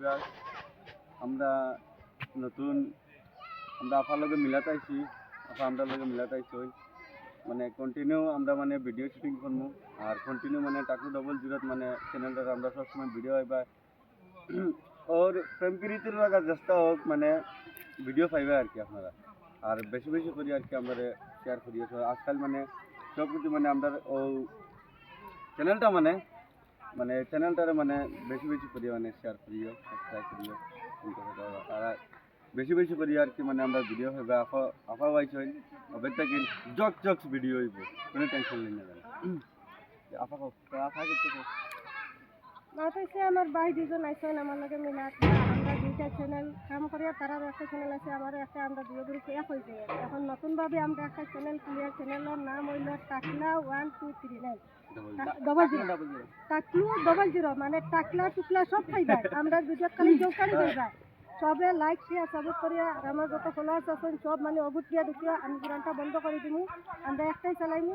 viewers আমরা নতুন আমরা আপার লগে মিলাতে আইছি আপা আমরা লগে মিলাতে আইছি মানে কন্টিনিউ আমরা মানে ভিডিও শুটিং করবো আর কন্টিনিউ মানে টাকু ডবল জিরোত মানে চ্যানেলটার আমরা সবসময় ভিডিও আইবা ওর প্রেম প্রীতির লাগা চেষ্টা হোক মানে ভিডিও পাইবা আর কি আপনারা আর বেশি বেশি করি আর কি আমরা শেয়ার করি আজকাল মানে সব কিছু মানে আমরা ও চ্যানেলটা মানে মানে চ্যানেলটারে মানে বেশি বেশি করি মানে শেয়ার করিও সাবস্ক্রাইব করিও আর বেশি বেশি করি আর কি মানে আমরা ভিডিও হবে আফা আফা ওয়াইস হই অবেকটা কি জক্স ভিডিও হইব কোনো টেনশন নেই না আফা আফা কিছু মাথাইছে আমার ভাই দুজন আইসেন আমার লগে মিলাত আমরা দুইটা চ্যানেল কাম করি তারা একটা চ্যানেল আছে আমারও একটা আমরা দুই গ্রুপ এক হয়ে যাই এখন নতুনভাবে আমরা একটা চ্যানেল খুলি চ্যানেলের নাম হইল টাকলা 1239 টাকলু 00 মানে টাকলা টুকলা সব পাইবা আমরা ভিডিও খালি জোকারি পাইবা সবে লাইক শেয়ার সাপোর্ট করিয়া আর আমার যত ফলোয়ার্স আছেন সব মানে অবুটিয়া ঢুকিয়া আমি পুরানটা বন্ধ করে দিমু আমরা একটাই চালাইমু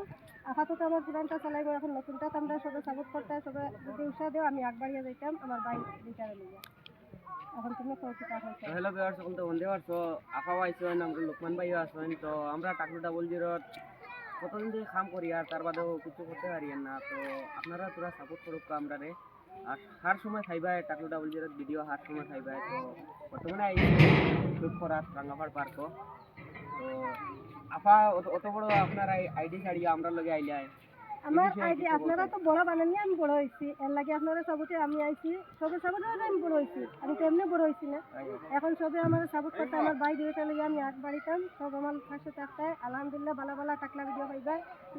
আপাতত আমার পুরানটা চালাইবো এখন নতুনটা আমরা সবে সাপোর্ট করতে সবে যদি উৎসাহ দেও আমি আগবাড়িয়া যাইতাম আমার ভাই দুইটারে লইয়া এখন তুমি কৌতুক আছে হ্যালো ভিউয়ার্স সকল তো বন্ধে পারছো আফা আইছেন আমরা লোকমান ভাইও আছেন তো আমরা টাকলু 00 কতদিন ধরে কাম করি আর তার বাদেও কিছু করতে পারি না তো আপনারা পুরা সাপোর্ট করুক আমরা রে আর হার সময় খাইবা টাকলু 00 ভিডিও হার সময় খাইবা তো বর্তমানে শুট করা রাঙ্গাপাড় পার্ক তো আফা অত বড় আপনার আইডি ছাড়িয়ে আমরা লগে আইলাই আমার আইডি আপনারা তো বড় বানানি আমি বড় হইছি এর লাগে আপনারা সবতে আমি আইছি সবে সবতে আমি বড় হইছি আমি তো এমনি বড় হইছি না এখন সবে আমার সাপোর্ট করতে আমার ভাই দুইটা লইয়া আমি আগ বাড়িতাম সব আমার পাশে থাকতে আলহামদুলিল্লাহ ভালো ভালো টাকলা ভিডিও পাইবা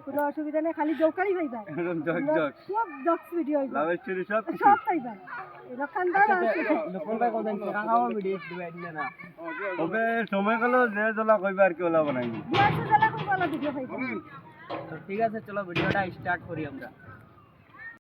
কোনো অসুবিধা নেই খালি জোকারি পাইবা সব জক্স ভিডিও হইবা লাভ স্টোরি সব পাইবা দোকানদার আছে লোকমান ভাই কোন রাঙ্গাও ভিডিও দিবা না তবে সময় গেল যে জলা কইবা আর কি ওলা বানাইনি বিয়ার জ্বালা কোন ভালো ভিডিও পাইবা তো ঠিক আছে চলো ভিডিওটা স্টার্ট করি আমরা